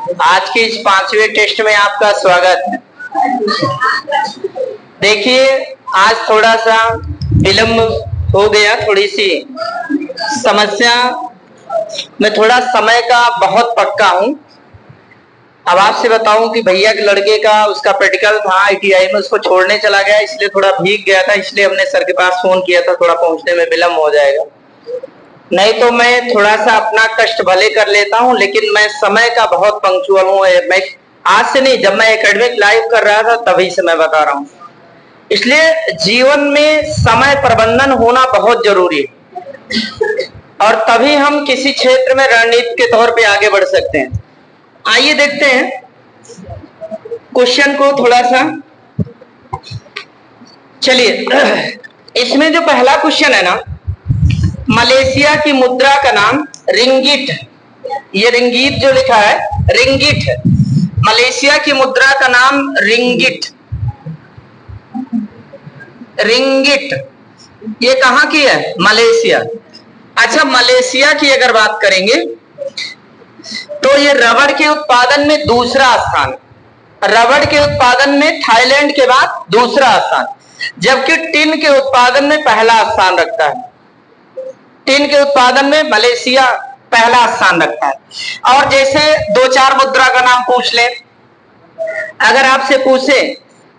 आज के इस 5वें टेस्ट में आपका स्वागत है। देखिए, आज थोड़ा सा विलंब हो गया, थोड़ी सी समस्या। मैं थोड़ा समय का बहुत पक्का हूं। अब आपसे बताऊं कि भैया के लड़के का उसका प्रैक्टिकल था ITI में, उसको छोड़ने चला गया, इसलिए थोड़ा भीग गया था, इसलिए हमने सर के पास फोन किया था, थोड़ा पहुंचने में विलंब हो जाएगा। नहीं तो मैं थोड़ा सा अपना कष्ट भले कर लेता हूं, लेकिन मैं समय का बहुत पंक्चुअल हूं। मैं आज से नहीं, जब मैं एकेडमिक लाइव कर रहा था तभी से मैं बता रहा हूं। इसलिए जीवन में समय प्रबंधन होना बहुत जरूरी है और तभी हम किसी क्षेत्र में रणनीति के तौर पे आगे बढ़ सकते हैं। आइए देखते हैं क्वेश्चन को थोड़ा सा। चलिए, इसमें जो पहला क्वेश्चन है ना, मलेशिया की मुद्रा का नाम रिंगिट, ये रिंगिट जो लिखा है रिंगिट है। मलेशिया की मुद्रा का नाम रिंगिट, रिंगिट ये कहां की है? मलेशिया। अच्छा, मलेशिया की अगर बात करेंगे तो ये रबड़ के उत्पादन में दूसरा स्थान, रबड़ के उत्पादन में थाईलैंड के बाद दूसरा स्थान, जबकि टिन के उत्पादन में पहला स्थान रखता है। टिन के उत्पादन में मलेशिया पहला स्थान रखता है। और जैसे दो चार मुद्रा का नाम पूछ ले, अगर आपसे पूछे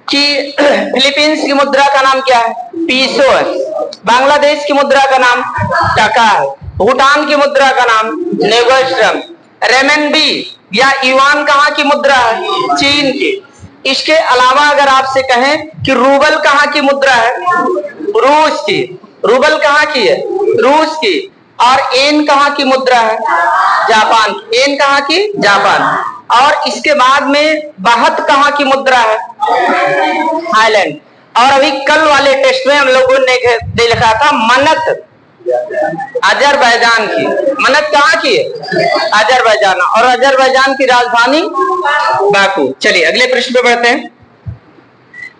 कि फिलीपींस की मुद्रा का नाम क्या है? पीसो है। बांग्लादेश की मुद्रा का नाम टका है। भूटान की मुद्रा का नाम नेगोस्ट्रम। रेमनबी या युआन कहाँ की मुद्रा है? चीन की। इसके अलावा अगर आपसे कहें कि रूबल कहाँ की मुद्रा है? रूस की। रूबल कहाँ की है? रूस की। और एन कहाँ की मुद्रा है? जापान की। एन कहाँ की? जापान। और इसके बाद में बाहत कहाँ की मुद्रा है? थाईलैंड। और अभी कल वाले टेस्ट में हम लोगों ने लिखा था मनत, अजरबैजान की। मनत कहाँ की है? अजरबैजान। और अजरबैजान की राजधानी बाकू। चलिए अगले प्रश्न पे बढ़ते हैं।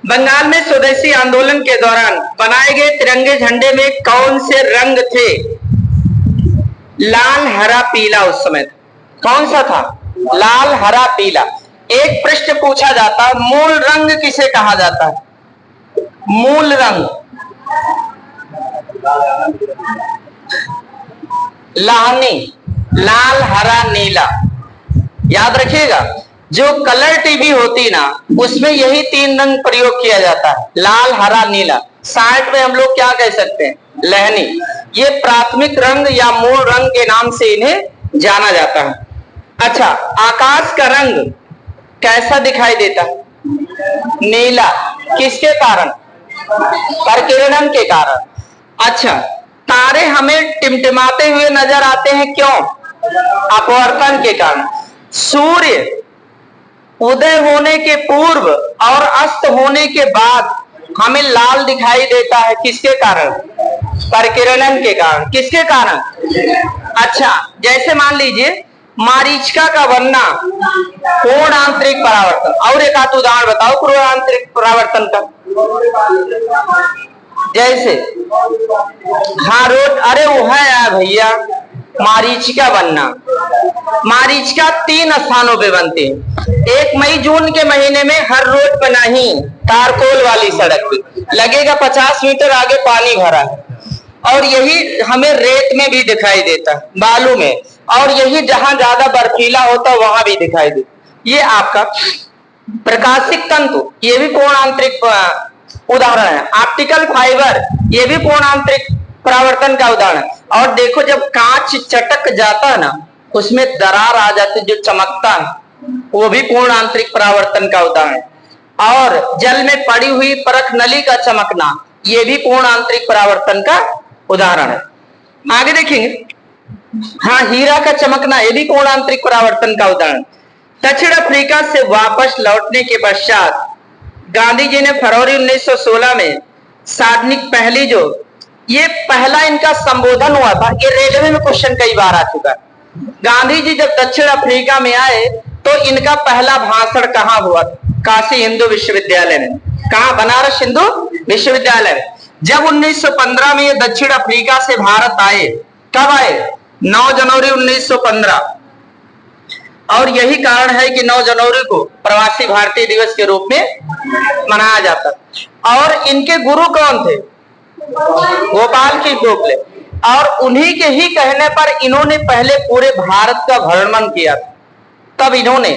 बंगाल में स्वदेशी आंदोलन के दौरान बनाए गए तिरंगे झंडे में कौन से रंग थे? लाल, हरा, पीला। उस समय कौन सा था? लाल, हरा, पीला। एक प्रश्न पूछा जाता, मूल रंग किसे कहा जाता है? मूल रंग लाहनी, लाल, हरा, नीला। याद रखिएगा, जो कलर टीवी होती ना, उसमें यही तीन रंग प्रयोग किया जाता है, लाल, हरा, नीला। साइड में हम लोग क्या कह सकते हैं? लहनी। ये प्राथमिक रंग या मूल रंग के नाम से इन्हें जाना जाता है। अच्छा, आकाश का रंग कैसा दिखाई देता है? नीला। किसके कारण? परिकिरणन के कारण। अच्छा, तारे हमें टिमटिमाते हुए नजर आते हैं, क्यों? अपवर्तन के कारण। सूर्य उदय होने के पूर्व और अस्त होने के बाद हमें लाल दिखाई देता है, किसके कारण? परिकिरणन के कारण। किसके कारण? अच्छा, जैसे मान लीजिए मारीचिका का बनना पूर्ण आंतरिक परावर्तन। और एक आध उदाहरण बताओ पूर्ण आंतरिक परावर्तन का। जैसे हाँ, रोड, अरे वो है यार भैया, मारीचिका बनना। मारीचिका 3 स्थानों पे बनती है। एक मई जून के महीने में हर रोड पर नहीं, तारकोल वाली सड़क पे लगेगा, 50 मीटर आगे पानी भरा है। और यही हमें रेत में भी दिखाई देता है, बालू में। और यही जहां ज्यादा बर्फीला होता है वहां भी दिखाई देता। ये आपका प्रकाशिक तंतु, ये भी पूर्ण आंतरिक उदाहरण है। ऑप्टिकल फाइबर, ये भी पूर्ण आंतरिक परावर्तन का उदाहरण है। और देखो, जब कांच चटक जाता है ना, उसमें दरार आ जाती है, जो चमकता है, वो भी पूर्ण आंतरिक परावर्तन का उदाहरण है। और जल में पड़ी हुई परख नली का चमकना, ये भी पूर्ण आंतरिक परावर्तन का उदाहरण है। आगे देखेंगे, हाँ, हीरा का चमकना, ये भी पूर्ण आंतरिक परावर्तन का उदाहरण। दक्षिण अफ्रीका से वापस लौटने के पश्चात गांधी जी ने फरवरी 1916 में सार्वजनिक पहली जो ये पहला इनका संबोधन हुआ था, ये रेलवे में क्वेश्चन कई बार आ चुका है। गांधी जी जब दक्षिण अफ्रीका में आए तो इनका पहला भाषण कहाँ हुआ? काशी हिंदू विश्वविद्यालय में। कहाँ? बनारस हिंदू विश्वविद्यालय में। जब 1915 में ये दक्षिण अफ्रीका से भारत आए, कब आए? 9 जनवरी 1915। और यही कारण है कि 9 जनवरी को प्रवासी भारतीय दिवस के रूप में मनाया जाता है। और इनके गुरु कौन थे? गोपाल कृष्ण गोखले। और उन्हीं के ही कहने पर इन्होंने पहले पूरे भारत का भ्रमण किया था। तब इन्होंने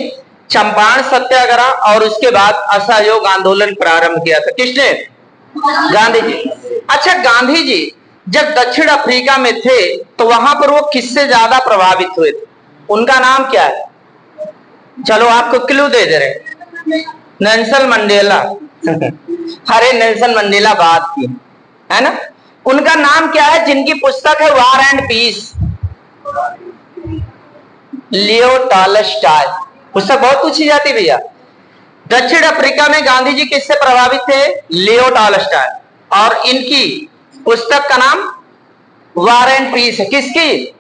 चंपारण सत्याग्रह और उसके बाद असहयोग आंदोलन प्रारंभ किया था। किसने? गांधी जी। अच्छा, गांधी जी जब दक्षिण अफ्रीका में थे तो वहां पर वो किससे ज्यादा प्रभावित हुए थे? उनका नाम क्या है? चलो आपको क्लू दे दे रहे, नेल्सन मंडेला। अरे नेल्सन मंडेला बात की है ना। उनका नाम क्या है जिनकी पुस्तक है war and piece? Leo Tolstoy. पुस्तक बहुत पूछी जाती भैया। दक्षिण अफ्रीका में गांधी जी किससे प्रभावित थे? लियो टॉलस्टॉय। और इनकी पुस्तक का नाम वार एंड पीस है। किसकी?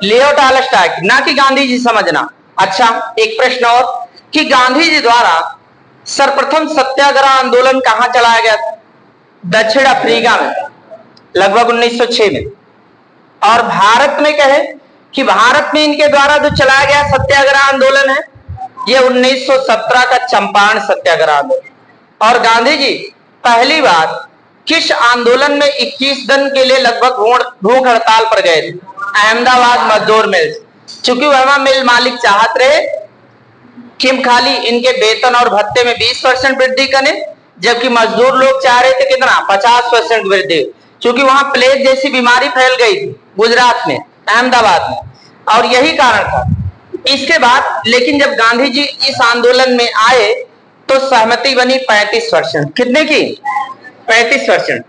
लियो टॉलस्टॉय की, ना कि गांधी जी, समझना। अच्छा, एक प्रश्न और कि गांधी जी द्वारा सर्वप्रथम सत्याग्रह आंदोलन कहां चलाया गया था? दक्षिण अफ्रीका में, लगभग 1906 में। और भारत में कहे कि भारत में इनके द्वारा जो चलाया गया सत्याग्रह आंदोलन है ये 1917 का चंपारण सत्याग्रह आंदोलन। और गांधी जी पहली बार किस आंदोलन में 21 दिन के लिए लगभग भूख हड़ताल पर गए थे? अहमदाबाद मजदूर मिल। चूंकि वहां मिल मालिक चाहत रहे कि खाली इनके वेतन और भत्ते में 20% वृद्धि करें, जबकि मजदूर लोग चाह रहे थे कितना? 50% वृद्धि। चूंकि वहां प्लेग जैसी बीमारी फैल गई थी गुजरात में, अहमदाबाद में, और यही कारण था। इसके बाद लेकिन जब गांधी जी इस आंदोलन में आए तो सहमति बनी 35%। कितने की? 35%।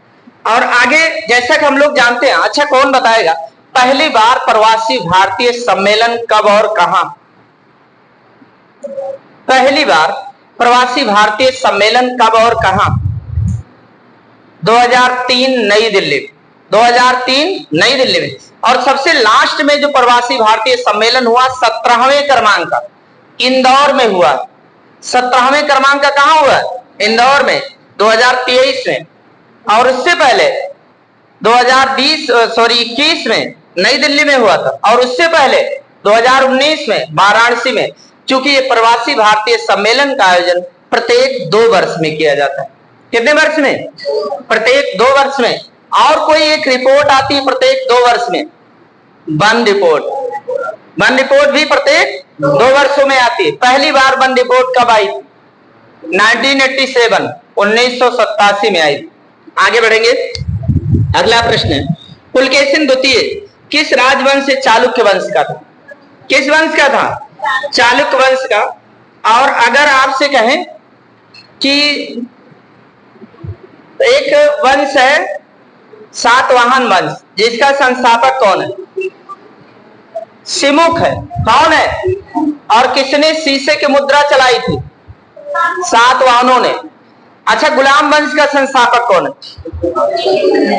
और आगे जैसा कि हम लोग जानते हैं, अच्छा कौन बताएगा पहली बार प्रवासी भारतीय सम्मेलन कब और कहां? पहली बार प्रवासी भारतीय सम्मेलन कब और कहां? 2003 नई दिल्ली। 2003 नई दिल्ली में। और सबसे लास्ट में जो प्रवासी भारतीय सम्मेलन हुआ 17वें क्रमांक का इंदौर में हुआ। 17वें क्रमांक का कहां हुआ? इंदौर में, 2023 में। और उससे पहले 2021 में नई दिल्ली में हुआ था। और उससे पहले 2019 में वाराणसी में। क्योंकि ये प्रवासी भारतीय सम्मेलन का आयोजन प्रत्येक 2 वर्ष में किया जाता है। कितने वर्ष में? प्रत्येक 2 वर्ष में। और कोई एक रिपोर्ट आती है प्रत्येक 2 वर्ष में, वन रिपोर्ट। वन रिपोर्ट भी प्रत्येक 2 वर्षों में आती है। पहली बार वन रिपोर्ट कब आई? 1987, 1987 में आई। आगे बढ़ेंगे। अगला प्रश्न है, पुलकेशिन द्वितीय किस राजवंश से चालुक्य वंश का था? किस वंश का था? चालुक्य वंश का। और अगर आपसे कहें कि एक वंश है सातवाहन वंश, जिसका संस्थापक कौन है? सिमुक है। कौन है? और किसने शीशे की मुद्रा चलाई थी? सातवाहनों ने। अच्छा, गुलाम वंश का संस्थापक कौन है?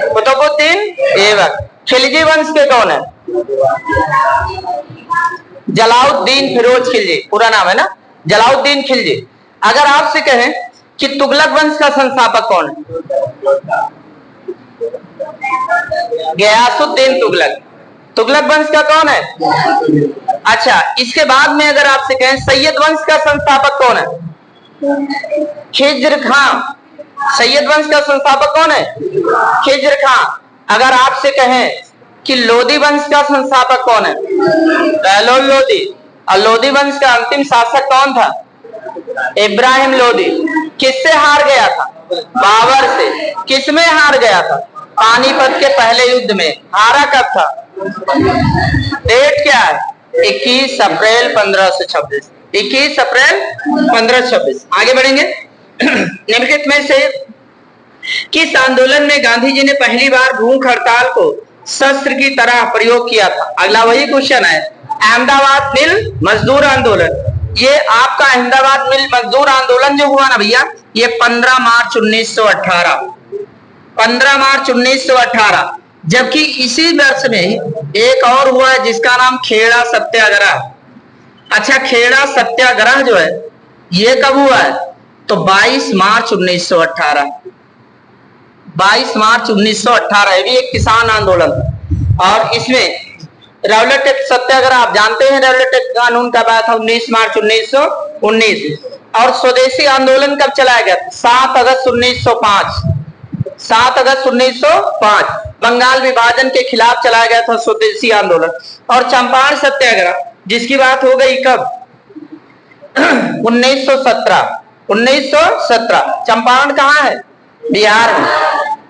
कुतुबुद्दीन ऐबक। खिलजी वंश के कौन है? जलाउद्दीन फिरोज खिलजी, पूरा नाम है ना, जलाउद्दीन खिलजी। अगर आपसे कहें कि तुगलक वंश का संस्थापक कौन है? गयासुद्दीन तुगलक। तुगलक वंश का कौन है? अच्छा, इसके बाद में अगर आपसे कहें सैयद वंश का संस्थापक कौन है? खिज्र खां। सैयद वंश का संस्थापक कौन है? खिज्र खां। अगर आपसे कहें कि लोधी वंश का संस्थापक कौन है? बहलोल लोधी। और लोधी वंश का अंतिम शासक कौन था? इब्राहिम लोधी। किससे हार गया था? बाबर से। किसमें हार गया था? पानीपत के पहले युद्ध में। हारा कब था? डेट क्या है? 21 अप्रैल 1526। 21 अप्रैल 1526। आगे बढ़ेंगे। निम्नलिखित में से किस आंदोलन में गांधी जी ने पहली बार भूख हड़ताल को शस्त्र की तरह प्रयोग किया था? अगला वही क्वेश्चन है। अहमदाबाद मिल मजदूर आंदोलन। ये आपका अहमदाबाद मिल मजदूर आंदोलन जो हुआ ना भैया, ये 15 मार्च 1918। 15 मार्च 1918। जबकि इसी वर्ष में एक और हुआ है जिसका नाम खेड़ा सत्याग्रह। अच्छा, खेड़ा सत्याग्रह जो है ये कब हुआ है? तो 22 मार्च 1918। 22 मार्च 1918। ये भी एक किसान आंदोलन था। और इसमें रौलट सत्याग्रह आप जानते हैं, रौलट कानून कब आया था? 19 मार्च 1919। और स्वदेशी आंदोलन कब चलाया गया? 7 अगस्त 1905। 7 अगस्त 1905 बंगाल विभाजन के खिलाफ चलाया गया था स्वदेशी आंदोलन। और चंपारण सत्याग्रह जिसकी बात हो गई कब? 1917। 1917 चंपारण कहाँ है? बिहार में।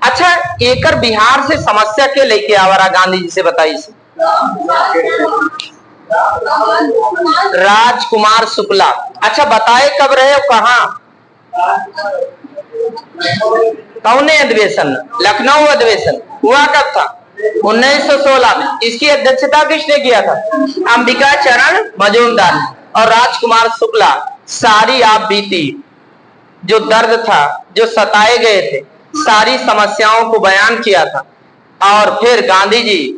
अच्छा, एकर बिहार से समस्या के लेके आवारा गांधी जी से बताइए। राजकुमार शुक्ला। अच्छा बताए कब रहे हो, कहाँ? कौने अधिवेशन? लखनऊ अधिवेशन हुआ कब था? 1916 में। इसकी अध्यक्षता किसने किया था? अंबिका चरण मजूमदार। और राजकुमार शुक्ला सारी आप बीती जो दर्द था, जो सताए गए थे, सारी समस्याओं को बयान किया था। और फिर गांधी जी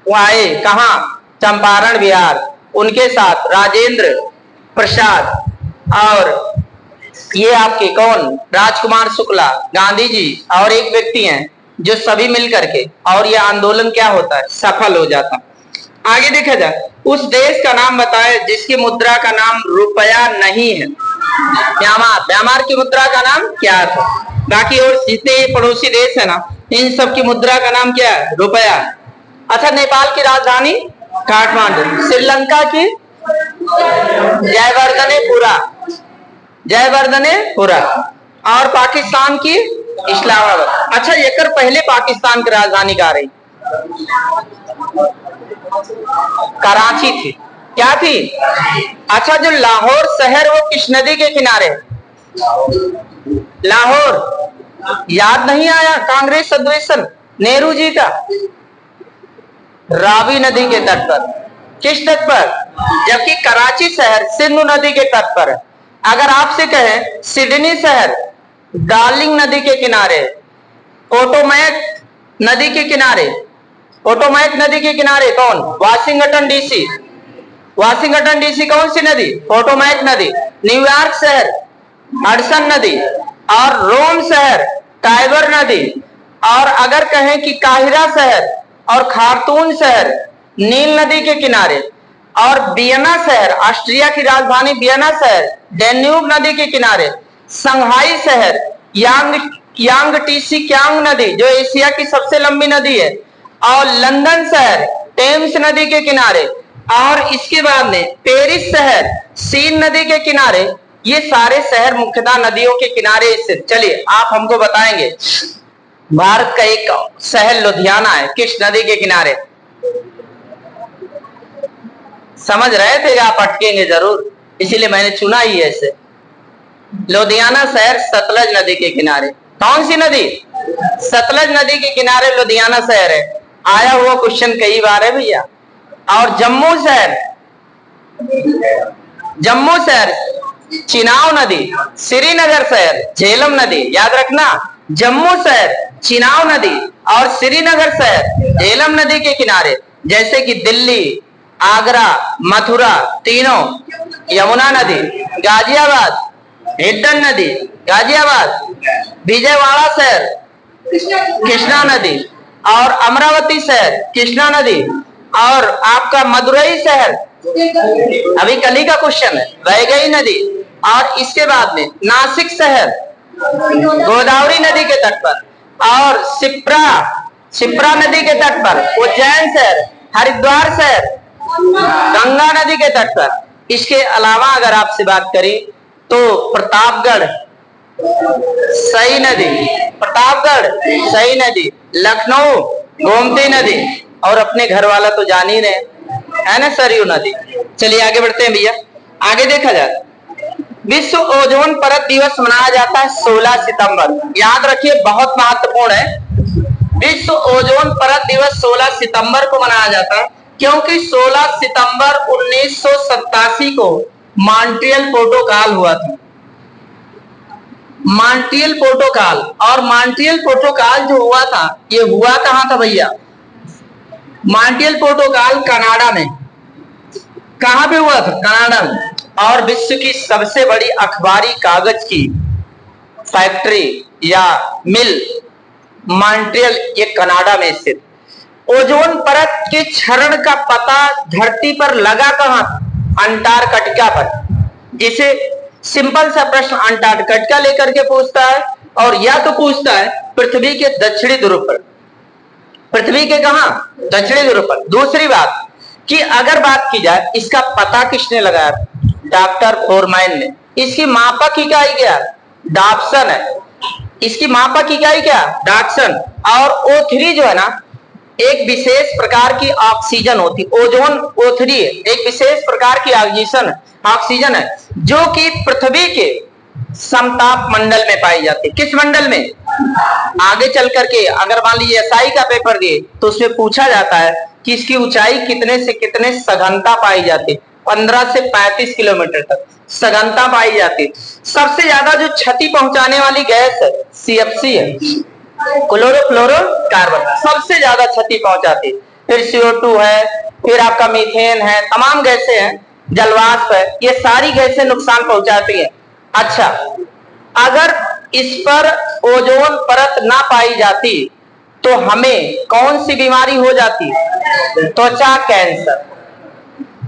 आए कहाँ? चंपारण बिहार। उनके साथ राजेंद्र प्रसाद और ये आपके कौन? राजकुमार शुक्ला, गांधी जी और एक व्यक्ति हैं जो सभी मिलकर के, और यह आंदोलन क्या होता है? सफल हो जाता। आगे देखा जाए, उस देश का नाम बताए जिसकी मुद्रा का नाम रुपया नहीं है। म्यांमार। म्यांमार की मुद्रा का नाम क्या था? बाकी और जितने पड़ोसी देश है ना, इन सब की मुद्रा का नाम क्या है? रुपया। अच्छा, नेपाल की राजधानी काठमांडू। श्रीलंका की जयवर्धनेपुरा। जयवर्धनेपुरा। और पाकिस्तान की इस्लामाबाद। अच्छा, एकर पहले पाकिस्तान की राजधानी कहाँ रही? कराची थी। क्या थी? अच्छा, जो लाहौर शहर वो किस नदी के किनारे? लाहौर। याद नहीं आया कांग्रेस अधिवेशन नेहरू जी का? रावी नदी के तट पर। किस तट पर? जबकि कराची शहर सिंधु नदी के तट पर है। अगर आपसे कहें सिडनी शहर डार्लिंग नदी के किनारे, पोटोमैक नदी के किनारे, पोटोमैक नदी के किनारे कौन? Washington DC. वाशिंगटन डीसी कौन सी नदी? पोटोमैक नदी। न्यूयॉर्क शहर हडसन नदी। और रोम शहर टाइबर नदी। और अगर कहें कि काहिरा शहर और खार्तूम शहर नील नदी के किनारे। और वियना शहर, ऑस्ट्रिया की राजधानी वियना शहर डैन्यूब नदी के किनारे। संघाई शहर यांग टीसी क्यांग नदी जो एशिया की सबसे लंबी नदी है। और लंदन शहर टेम्स नदी के किनारे। और इसके बाद में पेरिस शहर सीन नदी के किनारे। ये सारे शहर मुख्यतः नदियों के किनारे स्थित। चलिए आप हमको बताएंगे, भारत का एक शहर लुधियाना है, किस नदी के किनारे? समझ रहे थे? आप अटकेंगे जरूर, इसीलिए मैंने चुना ही ऐसे। लुधियाना शहर सतलज नदी के किनारे। कौन सी नदी? सतलज नदी के किनारे लुधियाना शहर है। आया हुआ क्वेश्चन कई बार है भैया। और जम्मू शहर, जम्मू शहर चिनाव नदी। श्रीनगर शहर झेलम नदी। याद रखना, जम्मू शहर चिनाव नदी और श्रीनगर शहर झेलम नदी के किनारे। जैसे कि दिल्ली, आगरा, मथुरा तीनों यमुना नदी। गाजियाबाद हिड्डन नदी, गाजियाबाद। विजयवाड़ा शहर कृष्णा नदी। और अमरावती शहर कृष्णा नदी। और आपका मदुरई शहर अभी कल ही का क्वेश्चन है, वैगई नदी। और इसके बाद में नासिक शहर गोदावरी नदी के तट पर। और शिप्रा नदी के तट पर। उज्जैन शहर, हरिद्वार शहर गंगा नदी के तट पर। इसके अलावा अगर आपसे बात करें तो प्रतापगढ़ सई नदी, प्रतापगढ़ सई नदी, लखनऊ गोमती नदी। और अपने घर वाला तो जान ही रहे है ना, सरयू नदी। चलिए आगे बढ़ते हैं भैया। आगे देखा जाए, विश्व ओजोन परत दिवस मनाया जाता है 16 सितंबर। याद रखिए, बहुत महत्वपूर्ण है। विश्व ओजोन परत दिवस 16 सितंबर को मनाया जाता है क्योंकि 16 सितंबर 1987 को मॉन्ट्रियल प्रोटोकॉल हुआ था। Montreal protocol. और मॉन्ट्रियल प्रोटोकॉल जो हुआ था, ये हुआ कहां था भैया? मॉन्ट्रियल प्रोटोकॉल कनाडा में। कहां पे हुआ था? कनाडा में। और विश्व की सबसे बड़ी अखबारी कागज की फैक्ट्री या मिल मॉन्ट्रियल, ये कनाडा में स्थित। ओजोन परत के क्षरण का पता धरती पर लगा कहां? अंटार्कटिका पर। जिसे सिंपल सा प्रश्न अंटार्कटिका लेकर के पूछता है, और या तो पूछता है पृथ्वी के दक्षिणी ध्रुव पर। पृथ्वी के कहां? दक्षिणी ध्रुव पर। दूसरी बात कि अगर बात की जाए इसका पता किसने लगाया? डॉक्टर फोरमैन ने। इसकी मापक इकाई क्या? डाप्सन है। इसकी मापक इकाई क्या? डाप्सन। और O3 जो है ना, एक विशेष प्रकार की ऑक्सीजन होती। ओजोन O3 एक विशेष प्रकार की ऑक्सीजन है जो कि पृथ्वी के समताप मंडल में पाई जाती है। किस मंडल में? आगे चल करके अगर मान लीजिए SI का पेपर दिए तो उसमें पूछा जाता है कि इसकी ऊंचाई कितने से कितने सघनता पाई जाती है। 15 से 35 किलोमीटर तक सघनता पाई जाती है। सबसे ज्यादा जो क्षति पहुंचाने वाली गैस है CFC है, क्लोरोफ्लोरोकार्बन, सबसे ज्यादा क्षति पहुंचाती है। फिर CO2 है, फिर आपका मीथेन है, तमाम गैसें हैं, जलवाष्प है, ये सारी गैसें नुकसान पहुंचाती हैं। अच्छा, अगर इस पर ओजोन परत ना पाई जाती तो हमें कौन सी बीमारी हो जाती? त्वचा कैंसर।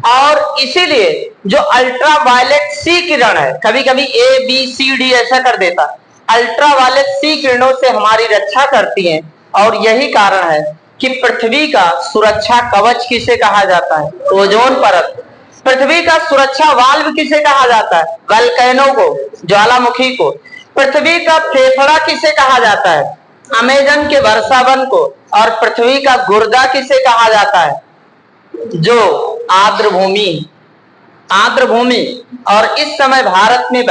और इसीलिए जो अल्ट्रावायलेट C किरण है, कभी कभी ABCD ऐसा कर देता, अल्ट्रावायलेट C किरणों से हमारी रक्षा करती हैं। और यही कारण है कि पृथ्वी का सुरक्षा कवच किसे कहा जाता है? ओजोन परत। पृथ्वी का सुरक्षा वाल्व किसे कहा जाता है? वल्केनो को, ज्वालामुखी को। पृथ्वी का फेफड़ा किसे कहा जाता है? अमेजन के वर्षावन को। और पृथ्वी का गुर्दा किसे कहा जाता है? जो आर्द्र भूमि। और इस समय भारत में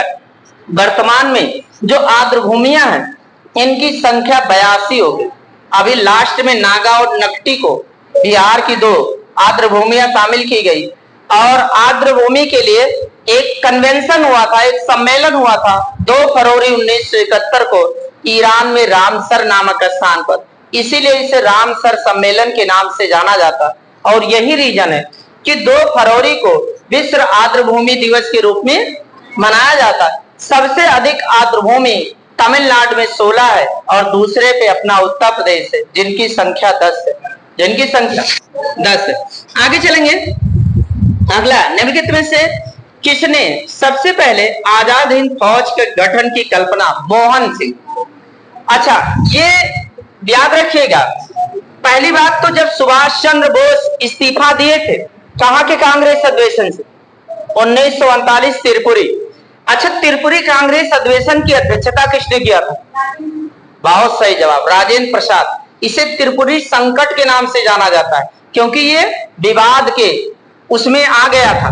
वर्तमान में जो आर्द्र भूमियां हैं इनकी संख्या 82 हो गई। अभी लास्ट में नागा और नकटी को बिहार की 2 आर्द्र भूमियां शामिल की गई। और आर्द्र भूमि के लिए एक कन्वेंशन हुआ था, एक सम्मेलन हुआ था 2 फरवरी 1971 को ईरान में रामसर नामक स्थान पर। इसीलिए इसे रामसर सम्मेलन के नाम से जाना जाता। और यही रीजन है कि 2 फरवरी को विश्व आर्द्र भूमि दिवस के रूप में मनाया जाता है। सबसे अधिक आर्द्र भूमि तमिलनाडु में 16 है और दूसरे पे अपना उत्तर प्रदेश है, जिनकी संख्या 10 है। आगे चलेंगे। अगला, निम्नलिखित में से किसने सबसे पहले आजाद हिंद फौज के गठन की कल्पना? मोहन सिंह। अच्छा, ये याद रखिएगा, पहली बात तो जब सुभाष चंद्र बोस इस्तीफा दिए थे कहां के कांग्रेस अधिवेशन से? 1939 त्रिपुरी। अच्छा, त्रिपुरी कांग्रेस अधिवेशन की अध्यक्षता किसने किया था? बहुत सही जवाब, राजेंद्र प्रसाद। इसे त्रिपुरी संकट के नाम से जाना जाता है क्योंकि ये विवाद के उसमें आ गया था।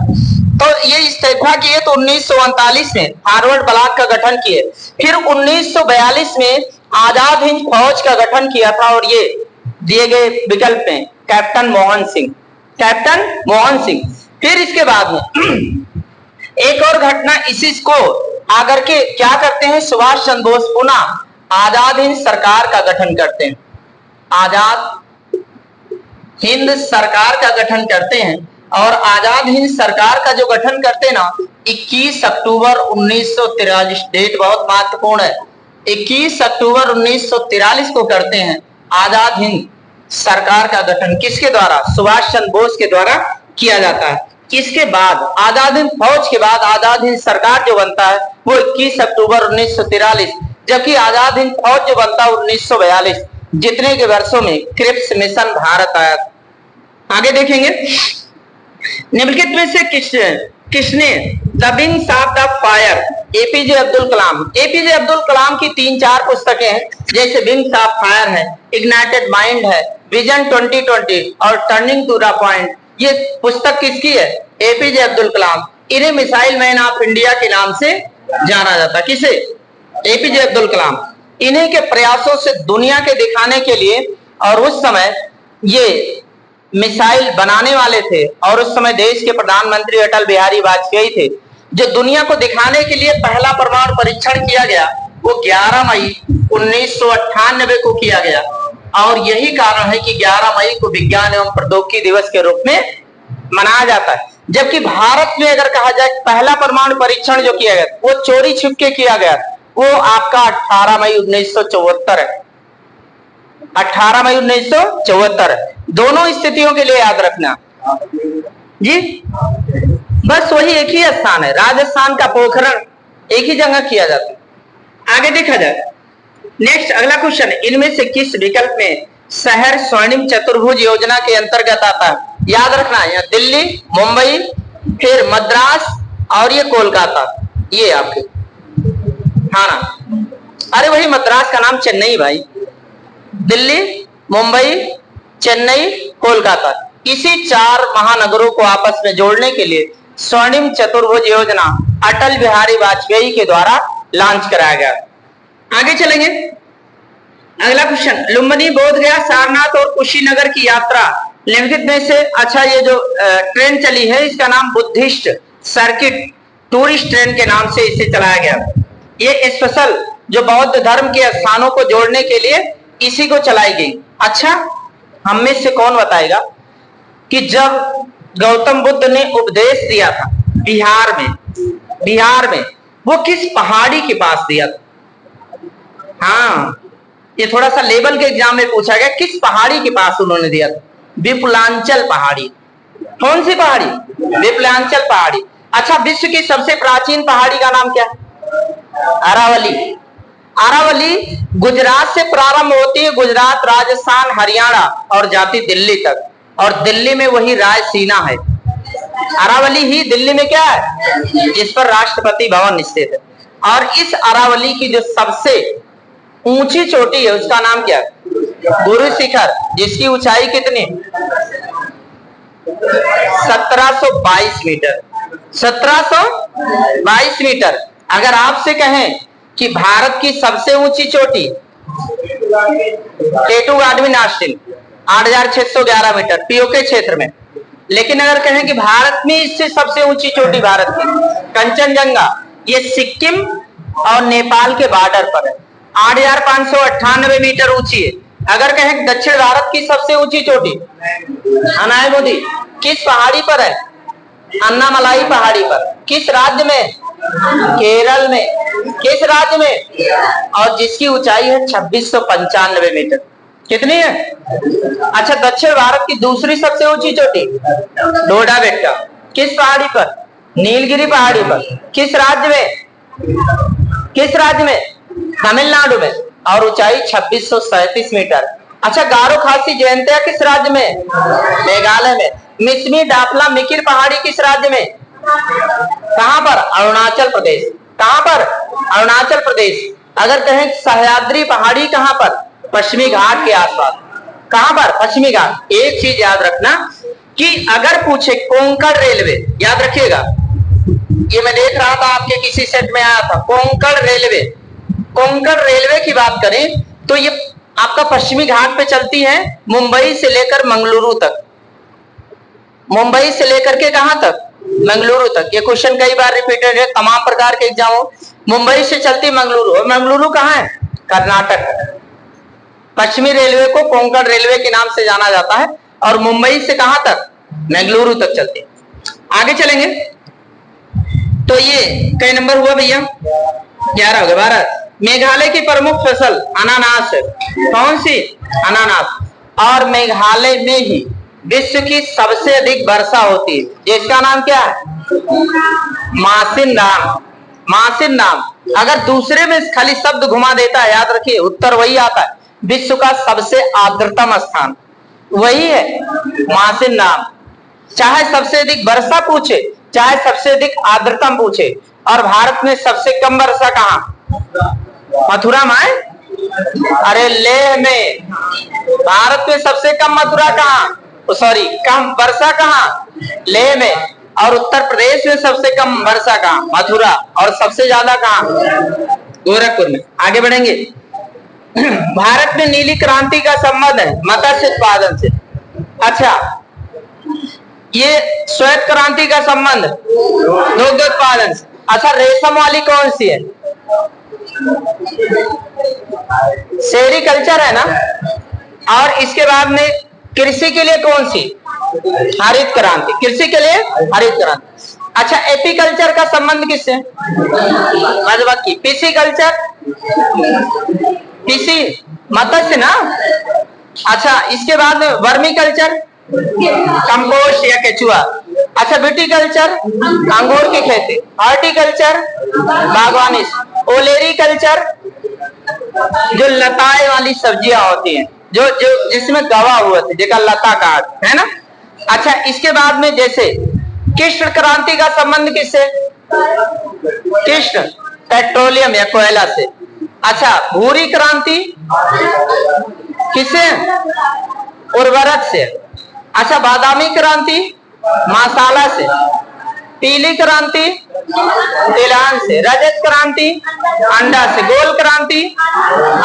तो ये इस्तीफा किए तो 1939 में फॉरवर्ड ब्लॉक का गठन किए। फिर 1942 में आजाद हिंद फौज का गठन किया था और ये दिए गए विकल्प में कैप्टन मोहन सिंह। फिर इसके बाद में एक और घटना इसी को आकर के क्या करते हैं? सुभाष चंद्र बोस पुनः आजाद हिंद सरकार का गठन करते हैं। आजाद हिंद सरकार का गठन करते हैं और आजाद हिंद सरकार का जो गठन करते हैं ना, 21 अक्टूबर 1943, डेट बहुत महत्वपूर्ण है, 21 अक्टूबर 1943 को करते हैं आजाद हिंद सरकार का गठन। किसके द्वारा? सुभाष चंद्र बोस के द्वारा किया जाता है। इसके बाद आजाद हिंद फौज के बाद आजाद हिंद सरकार जो बनता है वो 21 अक्टूबर 1943, जबकि आजाद हिंद फौज जो बनता है 1942। जितने के वर्षों में क्रिप्स मिशन भारत आया। आगे देखेंगे, निम्नलिखित में से किसने the wings of the fire? APJ Abdul Kalam. APJ Abdul Kalam की 3-4 पुस्तकें हैं, जैसे विंग्स ऑफ फायर है, इग्नाइटेड माइंड है, विजन 2020 और टर्निंग टू द पॉइंट। ये पुस्तक किसकी है? एपीजे अब्दुल कलाम। इन्हें मिसाइल मैन ऑफ इंडिया के नाम से जाना जाता है। किसे? एपीजे अब्दुल कलाम। इन्हीं के प्रयासों से दुनिया के दिखाने के लिए, और उस समय ये मिसाइल बनाने वाले थे और उस समय देश के प्रधानमंत्री अटल बिहारी वाजपेयी थे, जो दुनिया को दिखाने के लिए पहला परमाणु परीक्षण किया गया वो 11 मई 1998 को किया गया। और यही कारण है कि 11 मई को विज्ञान एवं प्रौद्योगिकी दिवस के रूप में मनाया जाता है। जबकि भारत में अगर कहा जाए पहला परमाणु परीक्षण जो किया गया वो चोरी छिपके किया गया, वो आपका 18 मई 1974 है। 18 मई 1974। दोनों स्थितियों के लिए याद रखना जी। बस वही एक ही स्थान है, राजस्थान का पोखरण एक ही जगह किया जाता है। आगे देखा जाए। नेक्स्ट अगला क्वेश्चन, इनमें से किस विकल्प में शहर स्वर्णिम चतुर्भुज योजना के अंतर्गत आता है? याद रखना है, दिल्ली, मुंबई, फिर मद्रास और ये कोलकाता, ये आपके, हाँ ना, अरे वही मद्रास का नाम चेन्नई भाई, दिल्ली, मुंबई, चेन्नई, कोलकाता, इसी 4 महानगरों को आपस में जोड़ने के लिए स्वर्णिम चतुर्भुज योजना अटल बिहारी वाजपेयी के द्वारा लॉन्च कराया गया। आगे चलेंगे। अगला क्वेश्चन, लुम्बिनी, बोधगया, सारनाथ और कुशीनगर की यात्रा निम्नलिखित में से, अच्छा ये जो ट्रेन चली है इसका नाम बुद्धिस्ट सर्किट टूरिस्ट ट्रेन के नाम से इसे चलाया गया। ये स्पेशल जो बौद्ध धर्म के स्थानों को जोड़ने के लिए इसी को चलाई गई। अच्छा, हम में से कौन बताएगा कि जब गौतम बुद्ध ने उपदेश दिया था बिहार में वो किस पहाड़ी के पास दिया था? हाँ, ये थोड़ा सा लेवल के एग्जाम में पूछा गया, किस पहाड़ी के पास उन्होंने दिया था? विपुलांचल पहाड़ी। कौन सी पहाड़ी? विपुलांचल पहाड़ी। अच्छा, विश्व की सबसे प्राचीन पहाड़ी का नाम क्या है? अरावली। अरावली गुजरात से प्रारंभ होती है, गुजरात, राजस्थान, हरियाणा और जाती दिल्ली तक, और दिल्ली में वही रायसीना है। अरावली ही दिल्ली में क्या है? जिस पर राष्ट्रपति भवन स्थित है। और इस अरावली की जो सबसे ऊंची चोटी है उसका नाम क्या है? गुरु शिखर, जिसकी ऊंचाई कितनी? 1722 मीटर। 1722 मीटर। अगर आपसे कहें कि भारत की सबसे ऊंची चोटी, टेटू गार्डविन ऑस्टिन 8611 मीटर पीओके क्षेत्र में, लेकिन अगर कहें कि भारत में इससे सबसे ऊंची चोटी भारत की कंचनजंगा, ये सिक्किम और नेपाल के बॉर्डर पर है, 8598 मीटर ऊंची है। अगर कहें दक्षिण भारत की सबसे ऊंची चोटी अनाय मोदी किस पहाड़ी पर है? अन्नामलाई पहाड़ी पर। किस राज्य में? केरल में। किस राज्य में? और जिसकी ऊंचाई है 2695 मीटर। कितनी है? अच्छा, दक्षिण भारत की दूसरी सबसे ऊंची चोटी डोडा बेट्टा, किस पहाड़ी पर? नीलगिरी पहाड़ी पर। किस राज्य में? किस राज्य में? तमिलनाडु में, और ऊंचाई 2637 मीटर। अच्छा, गारो खासी जयंतिया किस राज्य में? मेघालय में। मिसमी डाफला मिकिर पहाड़ी किस राज्य में? कहां पर? अरुणाचल प्रदेश। कहां पर? अरुणाचल प्रदेश। अगर कहें सह्याद्री पहाड़ी कहां पर? पश्चिमी घाट के आसपास। कहां पर? पश्चिमी घाट। एक चीज याद रखना कि अगर पूछे कोंकण रेलवे, याद रखिएगा, ये मैं देख रहा था आपके किसी सेट में आया था, कोंकण रेलवे। कोंकण रेलवे की बात करें तो ये आपका पश्चिमी घाट पे चलती है, मुंबई से लेकर मंगलुरु तक। मुंबई से लेकर के कहां तक? मंगलुरु तक। ये क्वेश्चन कई बार रिपीटेड है तमाम प्रकार के एग्जामों। मुंबई से चलती मंगलुरु, और मंगलुरु कहां है? कर्नाटक। पश्चिमी रेलवे को कोंकण रेलवे के नाम से जाना जाता है, और मुंबई से कहां तक? मंगलुरु तक चलती है। आगे चलेंगे तो ये कई नंबर हुआ भैया? 11 हो गया। 12। मेघालय की प्रमुख फसल अनानास है। कौन सी? अनानास। और मेघालय में ही विश्व की सबसे अधिक वर्षा होती है, जिसका नाम क्या है? मासिन नाम। मासिन नाम। अगर दूसरे में खाली शब्द घुमा देता है, याद रखिए उत्तर वही आता है। विश्व का सबसे आर्द्रतम स्थान वही है, मासिन नाम। चाहे सबसे अधिक वर्षा पूछे, चाहे सबसे अधिक आर्द्रतम पूछे। और भारत में सबसे कम वर्षा कहां? मथुरा में। अरे लेह में। भारत में सबसे कम मथुरा कहां? सॉरी, कम वर्षा कहां? लेह में। और उत्तर प्रदेश में सबसे कम वर्षा कहां? मथुरा। और सबसे ज्यादा कहां? गोरखपुर में। आगे बढ़ेंगे। भारत में नीली क्रांति का संबंध है मत्स्य उत्पादन से। अच्छा, ये श्वेत क्रांति का संबंध दुग्ध उत्पादन से। अच्छा, रेशम वाली कौन सी है? सेरिकल्चर है ना। और इसके बाद में कृषि के लिए कौन सी? हरित क्रांति। कृषि के लिए हरित क्रांति। अच्छा, एपीकल्चर का संबंध किससे? मधुमक्खी। पिसीकल्चर? पिसी मत्स्य ना। अच्छा, इसके बाद में वर्मी कल्चर, कंपोस्ट या केचुआ। अच्छा, विटीकल्चर, अंगूर की खेती। हॉर्टिकल्चर, बागवानी। ओलेरी कल्चर, जो लताएं वाली सब्जियां होती हैं, जो जो जिसमें गवा हुआ थे, जेका लता काट है ना। अच्छा, इसके बाद में जैसे कृष्ण क्रांति का संबंध किससे? कृष्ण पेट्रोलियम या कोयला से। अच्छा, भूरी क्रांति किससे? उर्वरक से। अच्छा, बादामी क्रांति मसाला से। पीली क्रांति तिलहन से। रजत क्रांति अंडा से। गोल क्रांति